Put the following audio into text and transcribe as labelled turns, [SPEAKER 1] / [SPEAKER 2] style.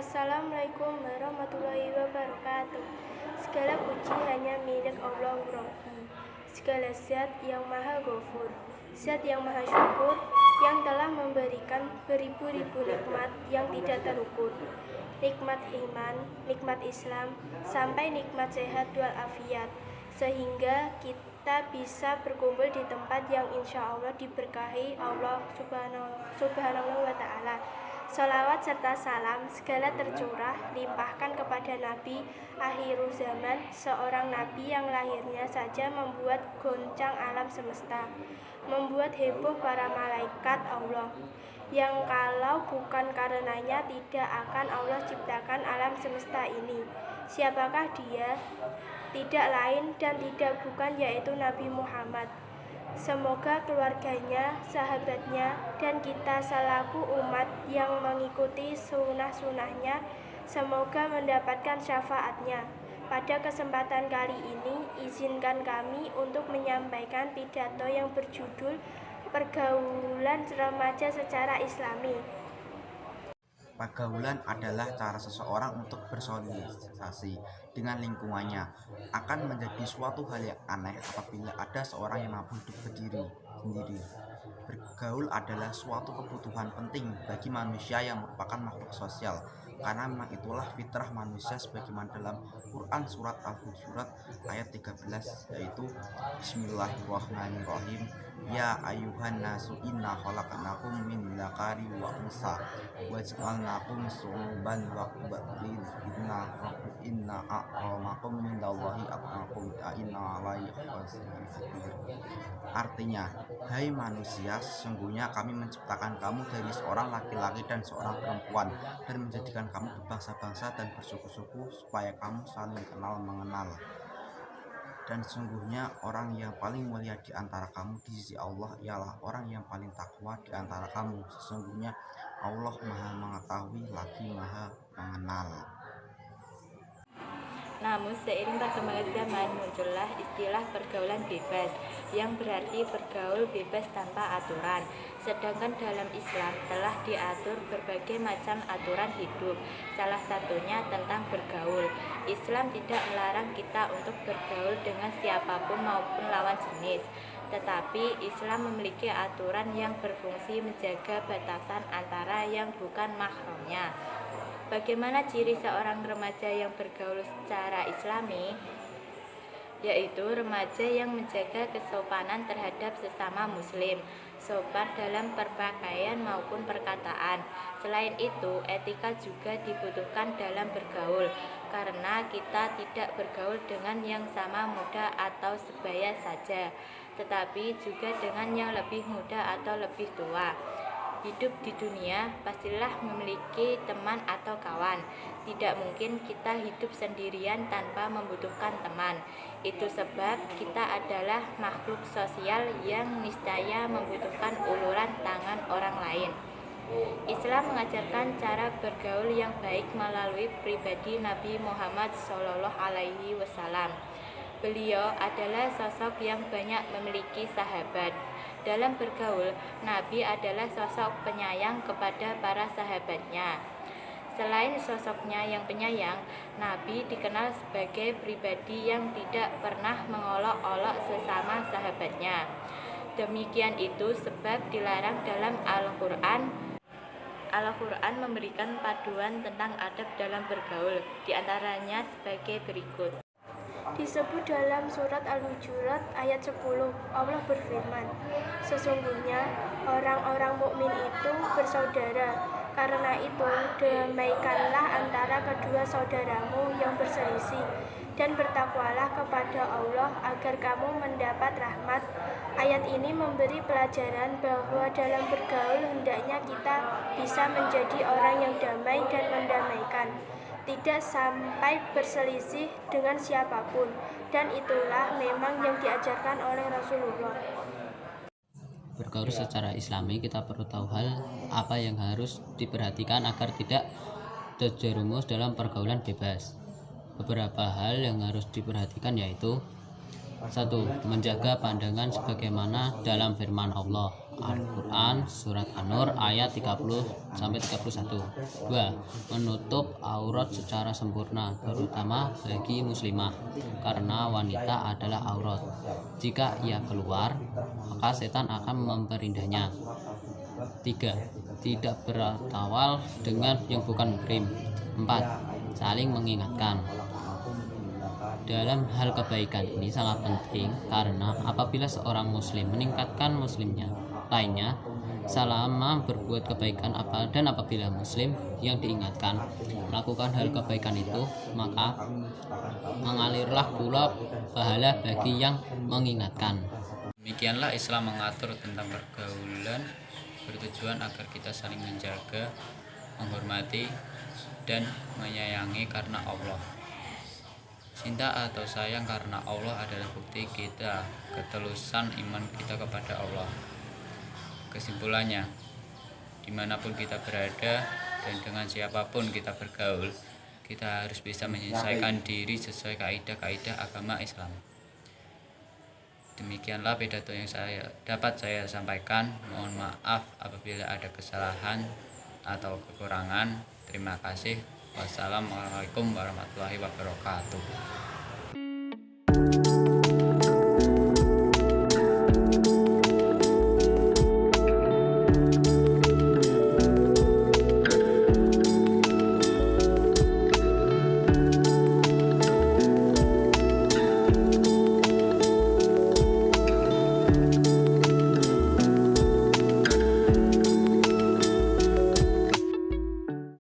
[SPEAKER 1] Assalamualaikum warahmatullahi wabarakatuh. Segala puji hanya milik Allah Rabbi, segala zat yang maha ghafur, zat yang maha syukur, yang telah memberikan beribu-ribu nikmat yang tidak terukur. Nikmat iman, nikmat Islam, sampai nikmat sehat walafiat, sehingga kita bisa berkumpul di tempat yang insya Allah diberkahi Allah subhanahu wa ta'ala. Salawat serta salam segala tercurah limpahkan kepada Nabi akhirul zaman, seorang Nabi yang lahirnya saja membuat goncang alam semesta, membuat heboh para malaikat Allah, yang kalau bukan karenanya tidak akan Allah ciptakan alam semesta ini. Siapakah dia? Tidak lain dan tidak bukan yaitu Nabi Muhammad. Semoga keluarganya, sahabatnya, dan kita selaku umat yang mengikuti sunnah-sunnahnya semoga mendapatkan syafaatnya. Pada kesempatan kali ini, izinkan kami untuk menyampaikan pidato yang berjudul Pergaulan Remaja Secara Islami.
[SPEAKER 2] Pergaulan adalah cara seseorang untuk bersosialisasi dengan lingkungannya. Akan menjadi suatu hal yang aneh apabila ada seorang yang mampu hidup sendiri. Bergaul adalah suatu kebutuhan penting bagi manusia yang merupakan makhluk sosial, karena memang itulah fitrah manusia sebagaimana dalam Quran surat Al-Hujurat ayat 13, yaitu Bismillahirrahmanirrahim. Ya ayuhan nasu inna khalaqnakum min dzakari wa unsa waj'alnakum syu'uban wa qabail inna akramakum mindallahi atqakum inna Allaha khabir. Artinya, hai manusia, sesungguhnya kami menciptakan kamu dari seorang laki-laki dan seorang perempuan dan menjadikan kamu berbangsa-bangsa dan bersuku-suku supaya kamu saling kenal mengenal. Dan sesungguhnya orang yang paling mulia di antara kamu di sisi Allah ialah orang yang paling takwa di antara kamu. Sesungguhnya Allah Maha Mengetahui lagi Maha Mengenal.
[SPEAKER 3] Namun seiring perkembangan zaman muncullah istilah pergaulan bebas, yang berarti bergaul bebas tanpa aturan. Sedangkan dalam Islam telah diatur berbagai macam aturan hidup, salah satunya tentang bergaul. Islam tidak melarang kita untuk bergaul dengan siapapun maupun lawan jenis, tetapi Islam memiliki aturan yang berfungsi menjaga batasan antara yang bukan mahramnya. Bagaimana ciri seorang remaja yang bergaul secara islami? Yaitu remaja yang menjaga kesopanan terhadap sesama muslim, sopan dalam berpakaian maupun perkataan. Selain itu, etika juga dibutuhkan dalam bergaul, karena kita tidak bergaul dengan yang sama muda atau sebaya saja, tetapi juga dengan yang lebih muda atau lebih tua. Hidup di dunia pastilah memiliki teman atau kawan. Tidak mungkin kita hidup sendirian tanpa membutuhkan teman. Itu sebab kita adalah makhluk sosial yang niscaya membutuhkan uluran tangan orang lain. Islam mengajarkan cara bergaul yang baik melalui pribadi Nabi Muhammad SAW. Beliau adalah sosok yang banyak memiliki sahabat. Dalam bergaul, Nabi adalah sosok penyayang kepada para sahabatnya. Selain sosoknya yang penyayang, Nabi dikenal sebagai pribadi yang tidak pernah mengolok-olok sesama sahabatnya. Demikian itu sebab dilarang dalam Al-Quran. Al-Quran memberikan paduan tentang adab dalam bergaul, diantaranya sebagai berikut.
[SPEAKER 1] Disebut dalam surat Al-Hujurat ayat 10, Allah berfirman, sesungguhnya orang-orang mukmin itu bersaudara, karena itu damaikanlah antara kedua saudaramu yang berselisih, dan bertakwalah kepada Allah agar kamu mendapat rahmat. Ayat ini memberi pelajaran bahwa dalam bergaul hendaknya kita bisa menjadi orang yang damai dan mendamaikan, tidak sampai berselisih dengan siapapun, dan itulah memang yang diajarkan oleh Rasulullah.
[SPEAKER 4] Bergaul secara islami, kita perlu tahu hal apa yang harus diperhatikan agar tidak terjerumus dalam pergaulan bebas. Beberapa hal yang harus diperhatikan yaitu 1. Menjaga pandangan sebagaimana dalam firman Allah Al-Quran Surat An-Nur ayat 30-31. 2. Menutup aurat secara sempurna, terutama bagi muslimah, karena wanita adalah aurat. Jika ia keluar, maka setan akan memperindahnya. 3. Tidak bertawal dengan yang bukan muhrim. 4. Saling mengingatkan. Dalam hal kebaikan ini sangat penting karena apabila seorang muslim meningkatkan muslimnya lainnya selama berbuat kebaikan dan apabila muslim yang diingatkan melakukan hal kebaikan itu, maka mengalirlah pula pahala bagi yang mengingatkan. Demikianlah Islam mengatur tentang pergaulan, bertujuan agar kita saling menjaga, menghormati, dan menyayangi karena Allah. Cinta atau sayang karena Allah adalah bukti kita ketulusan iman kita kepada Allah. Kesimpulannya, dimanapun kita berada dan dengan siapapun kita bergaul, kita harus bisa menyelesaikan diri sesuai kaidah-kaidah agama Islam. Demikianlah pidato yang dapat saya sampaikan. Mohon maaf apabila ada kesalahan atau kekurangan. Terima kasih. Wassalamualaikum warahmatullahi wabarakatuh.